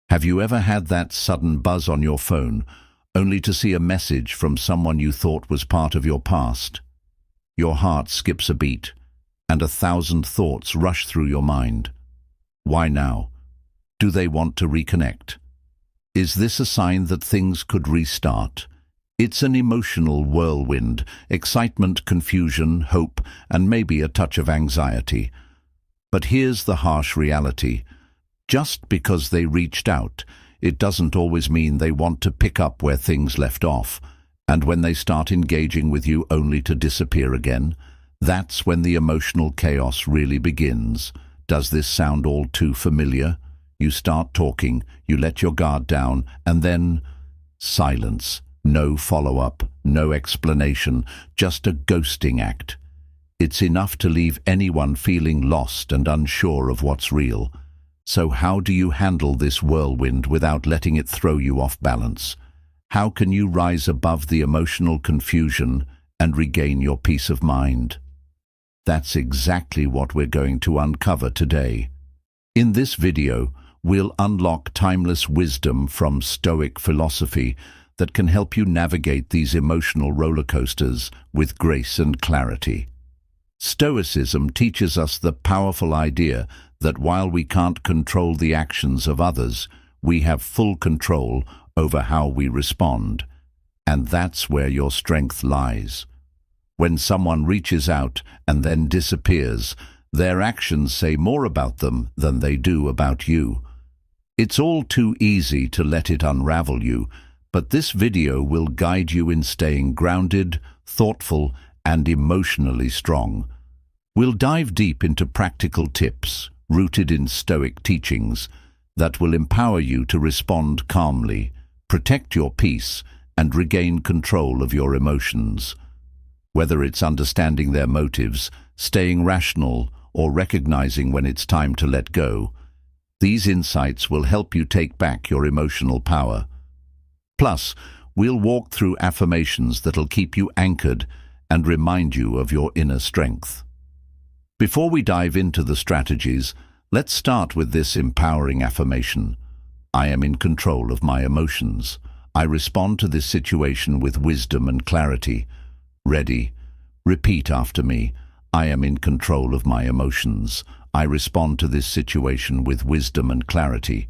Have you ever had that sudden buzz on your phone, only to see a message from someone you thought was part of your past? Your heart skips a beat, and 1,000 thoughts rush through your mind. Why now? Do they want to reconnect? Is this a sign that things could restart? It's an emotional whirlwind, excitement, confusion, hope, and maybe a touch of anxiety. But here's the harsh reality. Just because they reached out, it doesn't always mean they want to pick up where things left off. And when they start engaging with you only to disappear again, that's when the emotional chaos really begins. Does this sound all too familiar? You start talking, you let your guard down, and then silence. No follow-up, no explanation, just a ghosting act. It's enough to leave anyone feeling lost and unsure of what's real. So how do you handle this whirlwind without letting it throw you off balance? How can you rise above the emotional confusion and regain your peace of mind? That's exactly what we're going to uncover today. In this video, we'll unlock timeless wisdom from Stoic philosophy that can help you navigate these emotional roller coasters with grace and clarity. Stoicism teaches us the powerful idea that while we can't control the actions of others, we have full control over how we respond. And that's where your strength lies. When someone reaches out and then disappears, their actions say more about them than they do about you. It's all too easy to let it unravel you, but this video will guide you in staying grounded, thoughtful, and emotionally strong. We'll dive deep into practical tips, rooted in Stoic teachings, that will empower you to respond calmly, protect your peace, and regain control of your emotions. Whether it's understanding their motives, staying rational, or recognizing when it's time to let go, these insights will help you take back your emotional power. Plus, we'll walk through affirmations that'll keep you anchored and remind you of your inner strength. Before we dive into the strategies, let's start with this empowering affirmation. I am in control of my emotions. I respond to this situation with wisdom and clarity. Ready? Repeat after me. I am in control of my emotions. I respond to this situation with wisdom and clarity.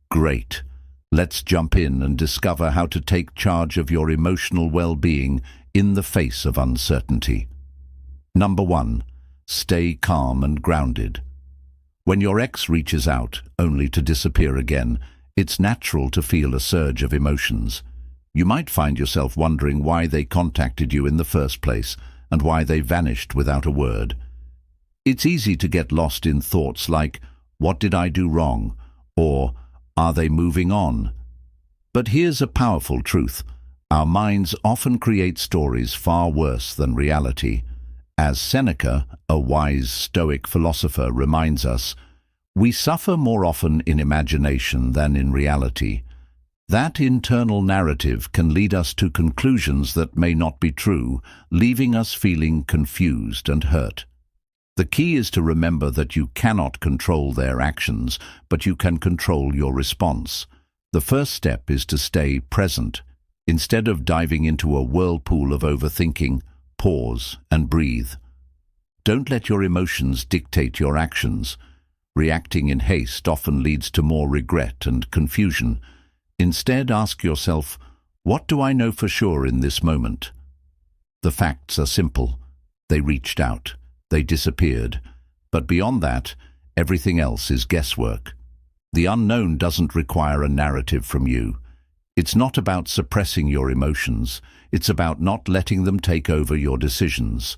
Great. Let's jump in and discover how to take charge of your emotional well-being in the face of uncertainty. Number 1. Stay calm and grounded. When your ex reaches out, only to disappear again, it's natural to feel a surge of emotions. You might find yourself wondering why they contacted you in the first place and why they vanished without a word. It's easy to get lost in thoughts like, what did I do wrong? Or, are they moving on? But here's a powerful truth. Our minds often create stories far worse than reality. As Seneca, a wise Stoic philosopher, reminds us, we suffer more often in imagination than in reality. That internal narrative can lead us to conclusions that may not be true, leaving us feeling confused and hurt. The key is to remember that you cannot control their actions, but you can control your response. The first step is to stay present. Instead of diving into a whirlpool of overthinking, pause and breathe. Don't let your emotions dictate your actions. Reacting in haste often leads to more regret and confusion. Instead, ask yourself, what do I know for sure in this moment? The facts are simple. They reached out. They disappeared. But beyond that, everything else is guesswork. The unknown doesn't require a narrative from you. It's not about suppressing your emotions. It's about not letting them take over your decisions.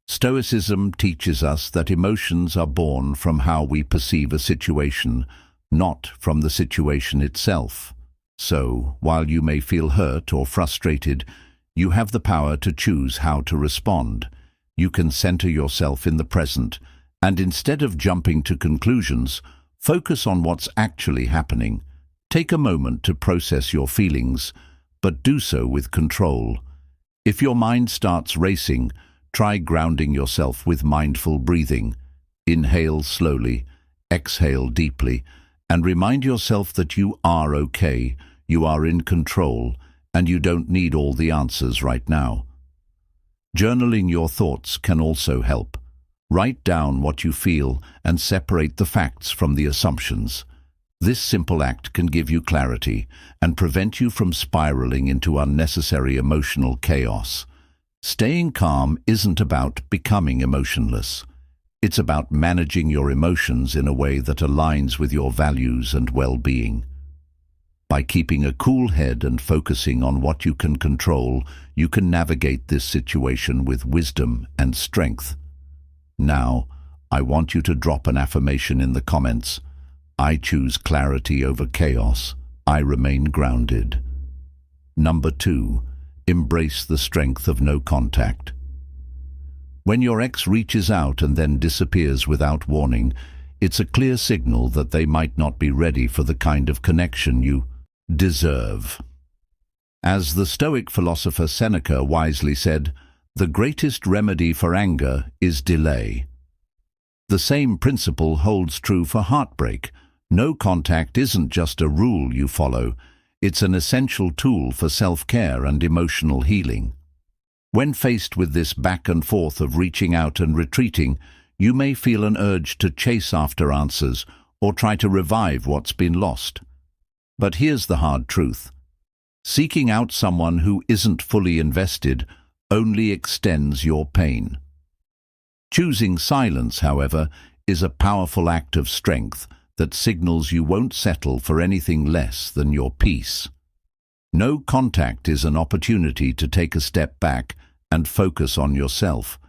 Stoicism teaches us that emotions are born from how we perceive a situation, not from the situation itself. So, while you may feel hurt or frustrated, you have the power to choose how to respond. You can center yourself in the present, and instead of jumping to conclusions, focus on what's actually happening. Take a moment to process your feelings, but do so with control. If your mind starts racing, try grounding yourself with mindful breathing. Inhale slowly, exhale deeply, and remind yourself that you are okay, you are in control, and you don't need all the answers right now. Journaling your thoughts can also help. Write down what you feel and separate the facts from the assumptions. This simple act can give you clarity and prevent you from spiraling into unnecessary emotional chaos. Staying calm isn't about becoming emotionless. It's about managing your emotions in a way that aligns with your values and well-being. By keeping a cool head and focusing on what you can control, you can navigate this situation with wisdom and strength. Now, I want you to drop an affirmation in the comments. I choose clarity over chaos. I remain grounded. Number 2, embrace the strength of no contact. When your ex reaches out and then disappears without warning, it's a clear signal that they might not be ready for the kind of connection you deserve. As the Stoic philosopher Seneca wisely said, the greatest remedy for anger is delay. The same principle holds true for heartbreak. No contact isn't just a rule you follow, it's an essential tool for self-care and emotional healing. When faced with this back and forth of reaching out and retreating, you may feel an urge to chase after answers or try to revive what's been lost. But here's the hard truth. Seeking out someone who isn't fully invested only extends your pain. Choosing silence, however, is a powerful act of strength that signals you won't settle for anything less than your peace. No contact is an opportunity to take a step back and focus on yourself.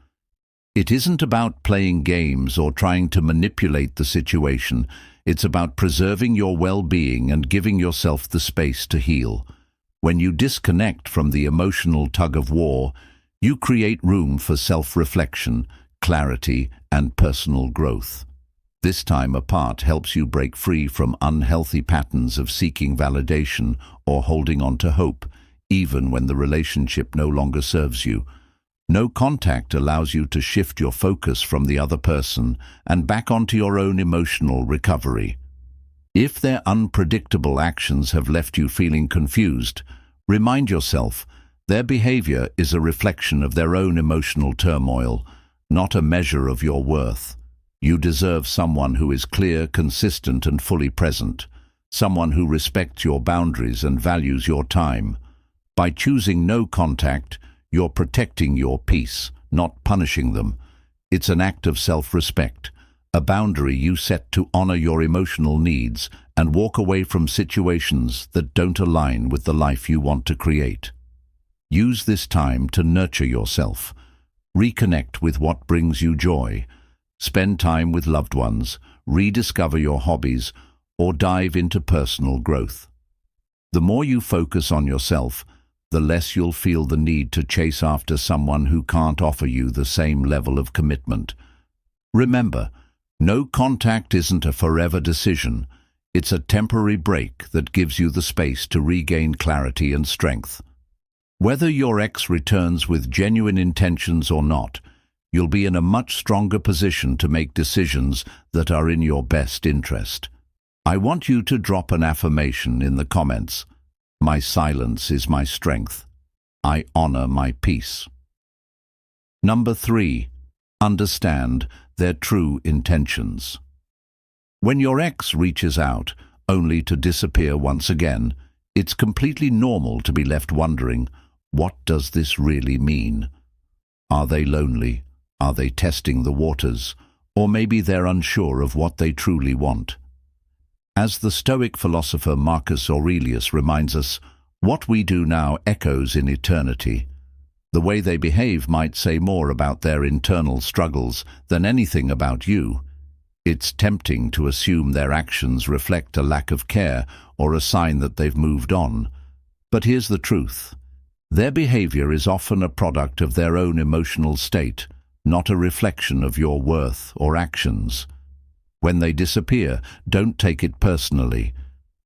It isn't about playing games or trying to manipulate the situation. It's about preserving your well-being and giving yourself the space to heal. When you disconnect from the emotional tug-of-war, you create room for self-reflection, clarity, and personal growth. This time apart helps you break free from unhealthy patterns of seeking validation or holding on to hope, even when the relationship no longer serves you. No contact allows you to shift your focus from the other person and back onto your own emotional recovery. If their unpredictable actions have left you feeling confused, remind yourself their behavior is a reflection of their own emotional turmoil, not a measure of your worth. You deserve someone who is clear, consistent, and fully present, someone who respects your boundaries and values your time. By choosing no contact, you're protecting your peace, not punishing them. It's an act of self-respect, a boundary you set to honor your emotional needs and walk away from situations that don't align with the life you want to create. Use this time to nurture yourself. Reconnect with what brings you joy. Spend time with loved ones, rediscover your hobbies, or dive into personal growth. The more you focus on yourself, the less you'll feel the need to chase after someone who can't offer you the same level of commitment. Remember, no contact isn't a forever decision. It's a temporary break that gives you the space to regain clarity and strength. Whether your ex returns with genuine intentions or not, you'll be in a much stronger position to make decisions that are in your best interest. I want you to drop an affirmation in the comments. My silence is my strength. I honor my peace. Number 3, understand their true intentions. When your ex reaches out, only to disappear once again, it's completely normal to be left wondering, what does this really mean? Are they lonely? Are they testing the waters? Or maybe they're unsure of what they truly want. As the Stoic philosopher Marcus Aurelius reminds us, what we do now echoes in eternity. The way they behave might say more about their internal struggles than anything about you. It's tempting to assume their actions reflect a lack of care or a sign that they've moved on. But here's the truth. Their behavior is often a product of their own emotional state, not a reflection of your worth or actions. When they disappear, don't take it personally.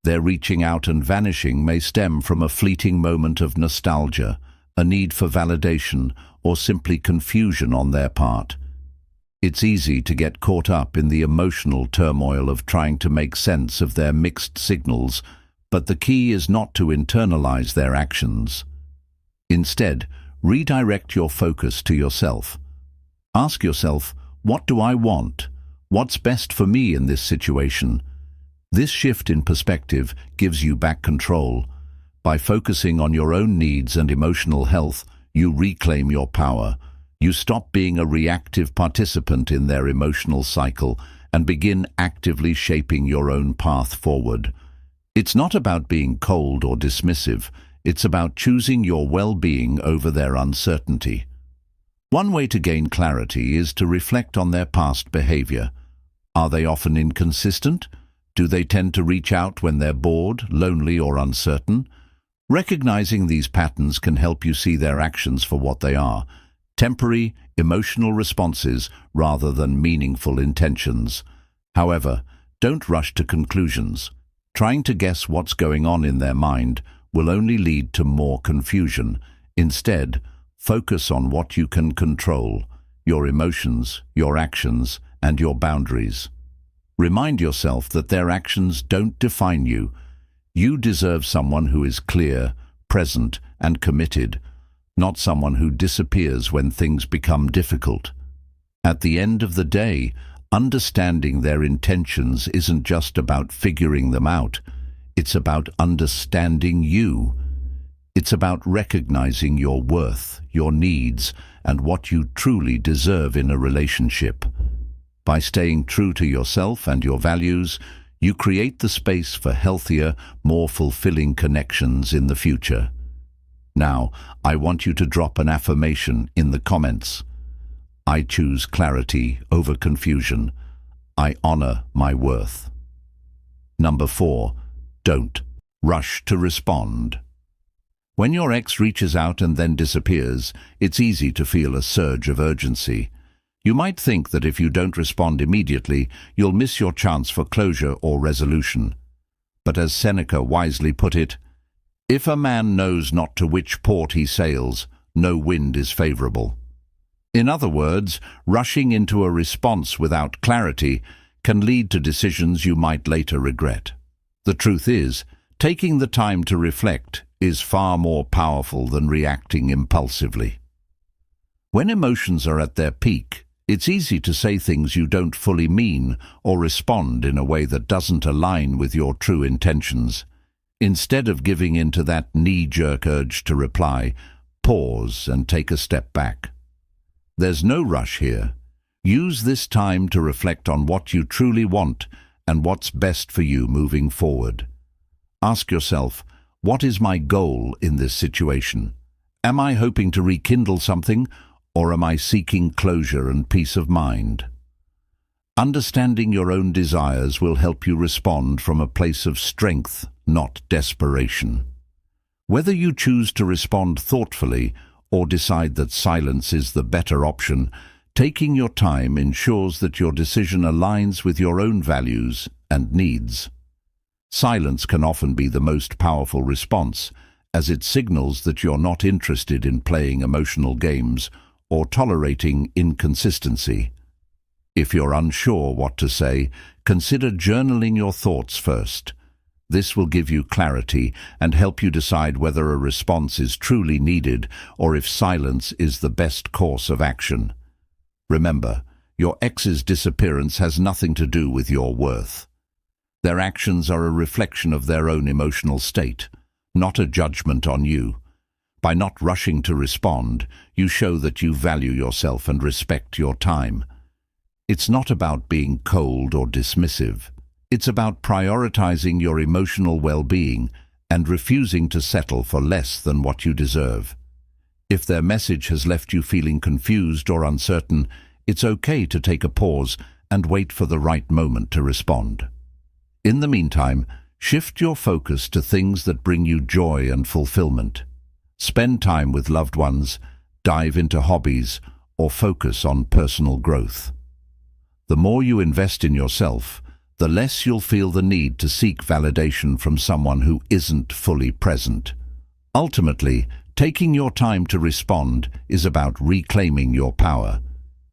Their reaching out and vanishing may stem from a fleeting moment of nostalgia, a need for validation, or simply confusion on their part. It's easy to get caught up in the emotional turmoil of trying to make sense of their mixed signals, but the key is not to internalize their actions. Instead, redirect your focus to yourself. Ask yourself, what do I want? What's best for me in this situation? This shift in perspective gives you back control. By focusing on your own needs and emotional health, you reclaim your power. You stop being a reactive participant in their emotional cycle and begin actively shaping your own path forward. It's not about being cold or dismissive. It's about choosing your well-being over their uncertainty. One way to gain clarity is to reflect on their past behavior. Are they often inconsistent? Do they tend to reach out when they're bored, lonely, or uncertain? Recognizing these patterns can help you see their actions for what they are: temporary, emotional responses rather than meaningful intentions. However, don't rush to conclusions. Trying to guess what's going on in their mind will only lead to more confusion. Instead, focus on what you can control: your emotions, your actions, and your boundaries. Remind yourself that their actions don't define you. You deserve someone who is clear, present, and committed, not someone who disappears when things become difficult. At the end of the day, understanding their intentions isn't just about figuring them out. It's about understanding you. It's about recognizing your worth, your needs, and what you truly deserve in a relationship. By staying true to yourself and your values, you create the space for healthier, more fulfilling connections in the future. Now, I want you to drop an affirmation in the comments. I choose clarity over confusion. I honor my worth. Number 4, don't rush to respond. When your ex reaches out and then disappears, it's easy to feel a surge of urgency. You might think that if you don't respond immediately, you'll miss your chance for closure or resolution. But as Seneca wisely put it, if a man knows not to which port he sails, no wind is favorable. In other words, rushing into a response without clarity can lead to decisions you might later regret. The truth is, taking the time to reflect is far more powerful than reacting impulsively. When emotions are at their peak, it's easy to say things you don't fully mean or respond in a way that doesn't align with your true intentions. Instead of giving in to that knee-jerk urge to reply, pause and take a step back. There's no rush here. Use this time to reflect on what you truly want and what's best for you moving forward. Ask yourself, what is my goal in this situation? Am I hoping to rekindle something, or am I seeking closure and peace of mind? Understanding your own desires will help you respond from a place of strength, not desperation. Whether you choose to respond thoughtfully or decide that silence is the better option, taking your time ensures that your decision aligns with your own values and needs. Silence can often be the most powerful response, as it signals that you're not interested in playing emotional games or tolerating inconsistency. If you're unsure what to say, consider journaling your thoughts first. This will give you clarity and help you decide whether a response is truly needed or if silence is the best course of action. Remember, your ex's disappearance has nothing to do with your worth. Their actions are a reflection of their own emotional state, not a judgment on you. By not rushing to respond, you show that you value yourself and respect your time. It's not about being cold or dismissive. It's about prioritizing your emotional well-being and refusing to settle for less than what you deserve. If their message has left you feeling confused or uncertain, it's okay to take a pause and wait for the right moment to respond. In the meantime, shift your focus to things that bring you joy and fulfillment. Spend time with loved ones, dive into hobbies, or focus on personal growth. The more you invest in yourself, the less you'll feel the need to seek validation from someone who isn't fully present. Ultimately, taking your time to respond is about reclaiming your power.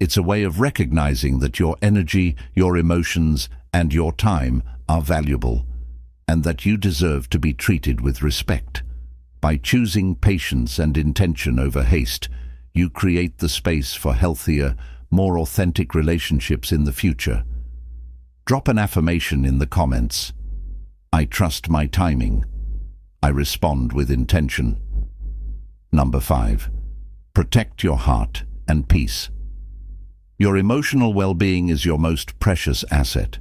It's a way of recognizing that your energy, your emotions, and your time are valuable, and that you deserve to be treated with respect. By choosing patience and intention over haste, you create the space for healthier, more authentic relationships in the future. Drop an affirmation in the comments. I trust my timing. I respond with intention. Number 5. Protect your heart and peace. Your emotional well-being is your most precious asset.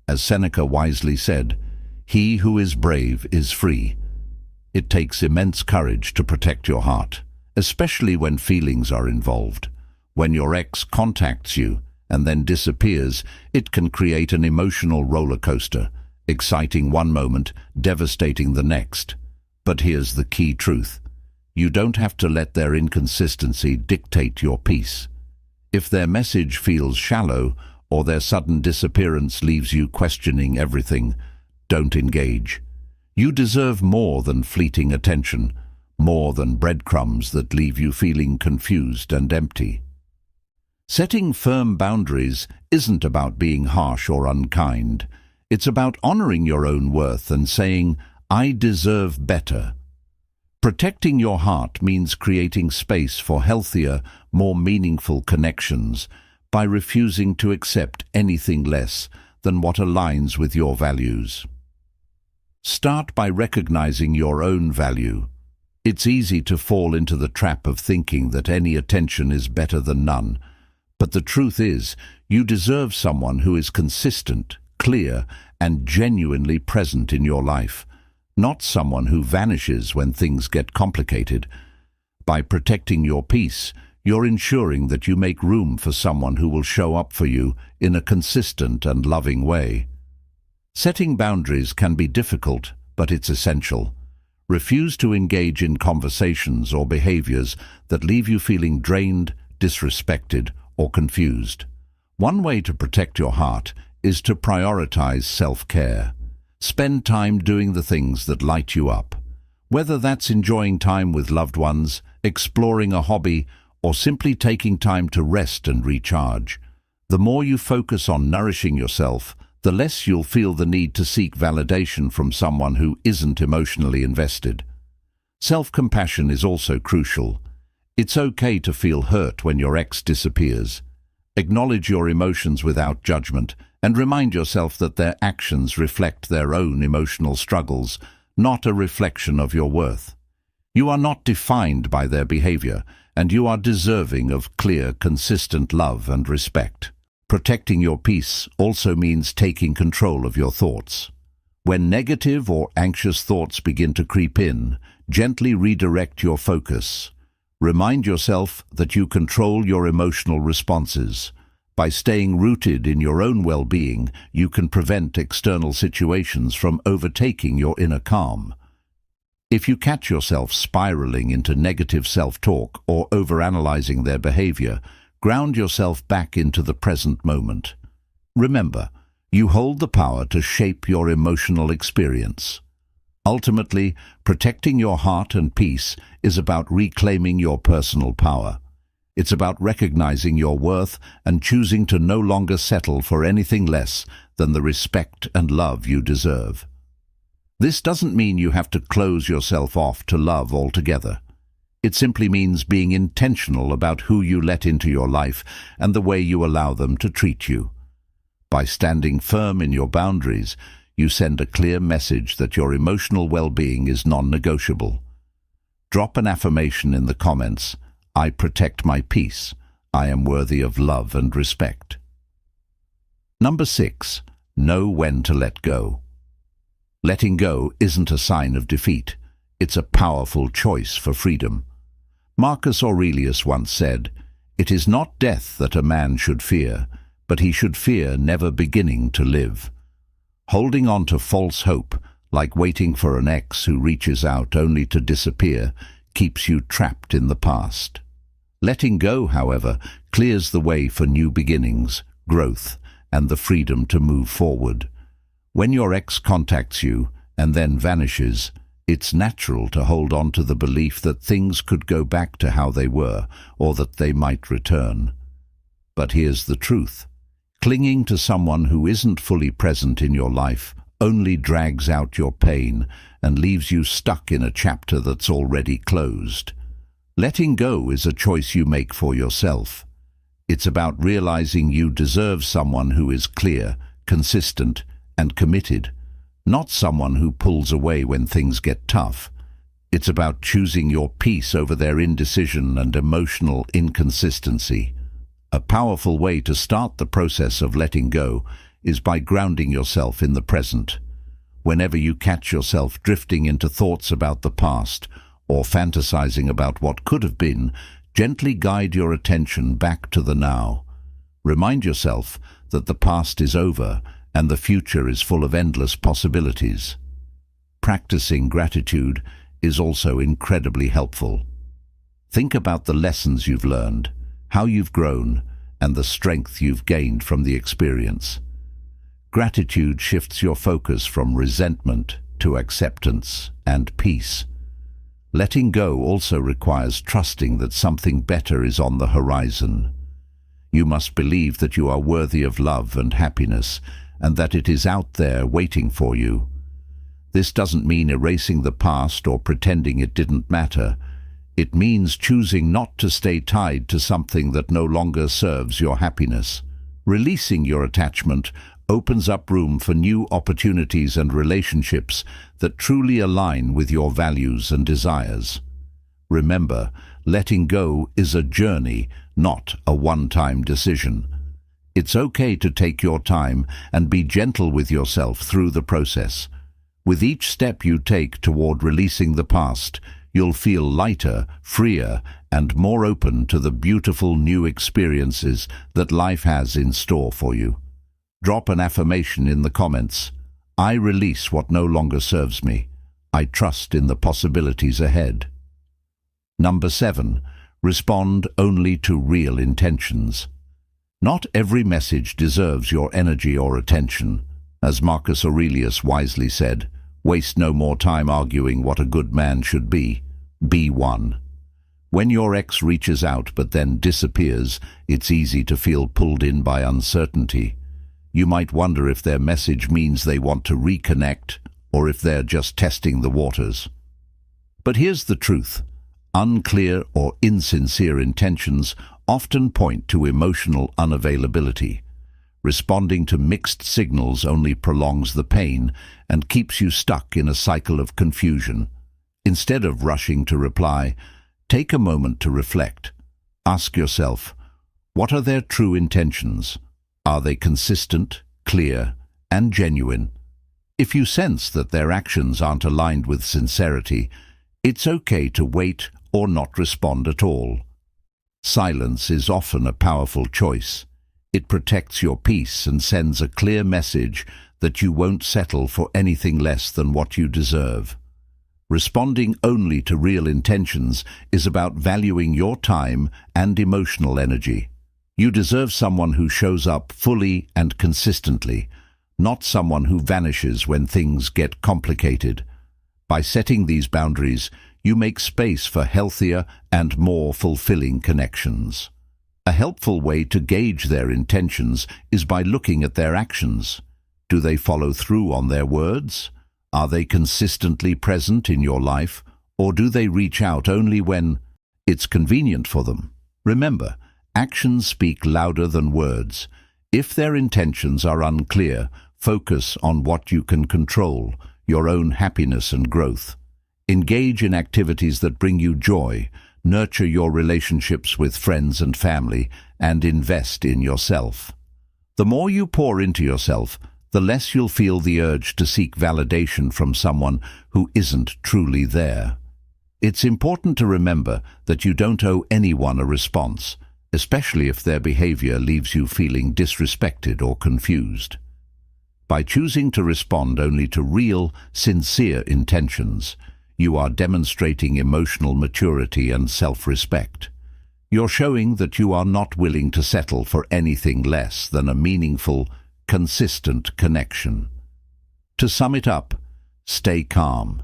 As Seneca wisely said, "He who is brave is free." It takes immense courage to protect your heart, especially when feelings are involved. When your ex contacts you and then disappears, it can create an emotional roller coaster, exciting one moment, devastating the next. But here's the key truth. You don't have to let their inconsistency dictate your peace. If their message feels shallow or their sudden disappearance leaves you questioning everything, don't engage. You deserve more than fleeting attention, more than breadcrumbs that leave you feeling confused and empty. Setting firm boundaries isn't about being harsh or unkind. It's about honoring your own worth and saying, "I deserve better." Protecting your heart means creating space for healthier, more meaningful connections by refusing to accept anything less than what aligns with your values. Start by recognizing your own value. It's easy to fall into the trap of thinking that any attention is better than none. But the truth is, you deserve someone who is consistent, clear, and genuinely present in your life, not someone who vanishes when things get complicated. By protecting your peace, you're ensuring that you make room for someone who will show up for you in a consistent and loving way. Setting boundaries can be difficult, but it's essential. Refuse to engage in conversations or behaviors that leave you feeling drained, disrespected, or confused. One way to protect your heart is to prioritize self-care. Spend time doing the things that light you up. Whether that's enjoying time with loved ones, exploring a hobby, or simply taking time to rest and recharge. The more you focus on nourishing yourself, the less you'll feel the need to seek validation from someone who isn't emotionally invested. Self-compassion is also crucial. It's okay to feel hurt when your ex disappears. Acknowledge your emotions without judgment and remind yourself that their actions reflect their own emotional struggles, not a reflection of your worth. You are not defined by their behavior, and you are deserving of clear, consistent love and respect. Protecting your peace also means taking control of your thoughts. When negative or anxious thoughts begin to creep in, gently redirect your focus. Remind yourself that you control your emotional responses. By staying rooted in your own well-being, you can prevent external situations from overtaking your inner calm. If you catch yourself spiraling into negative self-talk or overanalyzing their behavior, ground yourself back into the present moment. Remember, you hold the power to shape your emotional experience. Ultimately, protecting your heart and peace is about reclaiming your personal power. It's about recognizing your worth and choosing to no longer settle for anything less than the respect and love you deserve. This doesn't mean you have to close yourself off to love altogether. It simply means being intentional about who you let into your life and the way you allow them to treat you. By standing firm in your boundaries, you send a clear message that your emotional well-being is non-negotiable. Drop an affirmation in the comments. I protect my peace. I am worthy of love and respect. Number 6. Know when to let go. Letting go isn't a sign of defeat. It's a powerful choice for freedom. Marcus Aurelius once said, "It is not death that a man should fear, but he should fear never beginning to live." Holding on to false hope, like waiting for an ex who reaches out only to disappear, keeps you trapped in the past. Letting go, however, clears the way for new beginnings, growth, and the freedom to move forward. When your ex contacts you and then vanishes, it's natural to hold on to the belief that things could go back to how they were, or that they might return. But here's the truth. Clinging to someone who isn't fully present in your life only drags out your pain and leaves you stuck in a chapter that's already closed. Letting go is a choice you make for yourself. It's about realizing you deserve someone who is clear, consistent, and committed, not someone who pulls away when things get tough. It's about choosing your peace over their indecision and emotional inconsistency. A powerful way to start the process of letting go is by grounding yourself in the present. Whenever you catch yourself drifting into thoughts about the past or fantasizing about what could have been, gently guide your attention back to the now. Remind yourself that the past is over and the future is full of endless possibilities. Practicing gratitude is also incredibly helpful. Think about the lessons you've learned, how you've grown, and the strength you've gained from the experience. Gratitude shifts your focus from resentment to acceptance and peace. Letting go also requires trusting that something better is on the horizon. You must believe that you are worthy of love and happiness, and that it is out there waiting for you. This doesn't mean erasing the past or pretending it didn't matter. It means choosing not to stay tied to something that no longer serves your happiness. Releasing your attachment opens up room for new opportunities and relationships that truly align with your values and desires. Remember, letting go is a journey, not a one-time decision. It's okay to take your time and be gentle with yourself through the process. With each step you take toward releasing the past, you'll feel lighter, freer, and more open to the beautiful new experiences that life has in store for you. Drop an affirmation in the comments. I release what no longer serves me. I trust in the possibilities ahead. Number 7. Respond only to real intentions. Not every message deserves your energy or attention. As Marcus Aurelius wisely said, waste no more time arguing what a good man should be. Be one. When your ex reaches out but then disappears, it's easy to feel pulled in by uncertainty. You might wonder if their message means they want to reconnect or if they're just testing the waters. But here's the truth. Unclear or insincere intentions often point to emotional unavailability. Responding to mixed signals only prolongs the pain and keeps you stuck in a cycle of confusion. Instead of rushing to reply, take a moment to reflect. Ask yourself, what are their true intentions? Are they consistent, clear, and genuine? If you sense that their actions aren't aligned with sincerity, it's okay to wait or not respond at all. Silence is often a powerful choice. It protects your peace and sends a clear message that you won't settle for anything less than what you deserve. Responding only to real intentions is about valuing your time and emotional energy. You deserve someone who shows up fully and consistently, not someone who vanishes when things get complicated. By setting these boundaries, you make space for healthier and more fulfilling connections. A helpful way to gauge their intentions is by looking at their actions. Do they follow through on their words? Are they consistently present in your life, or do they reach out only when it's convenient for them? Remember, actions speak louder than words. If their intentions are unclear, focus on what you can control, your own happiness and growth. Engage in activities that bring you joy, nurture your relationships with friends and family, and invest in yourself. The more you pour into yourself, the less you'll feel the urge to seek validation from someone who isn't truly there. It's important to remember that you don't owe anyone a response, especially if their behavior leaves you feeling disrespected or confused. By choosing to respond only to real, sincere intentions, you are demonstrating emotional maturity and self-respect. You're showing that you are not willing to settle for anything less than a meaningful, consistent connection. To sum it up, stay calm,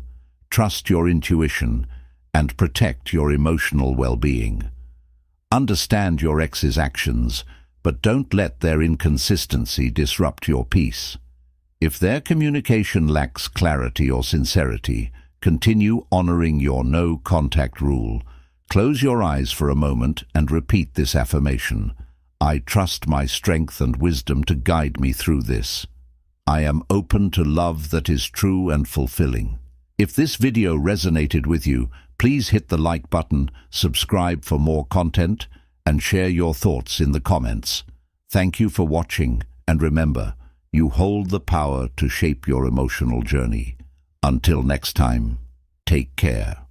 trust your intuition, and protect your emotional well-being. Understand your ex's actions, but don't let their inconsistency disrupt your peace. If their communication lacks clarity or sincerity, continue honoring your no-contact rule. Close your eyes for a moment and repeat this affirmation. I trust my strength and wisdom to guide me through this. I am open to love that is true and fulfilling. If this video resonated with you, please hit the like button, subscribe for more content, and share your thoughts in the comments. Thank you for watching, and remember, you hold the power to shape your emotional journey. Until next time, take care.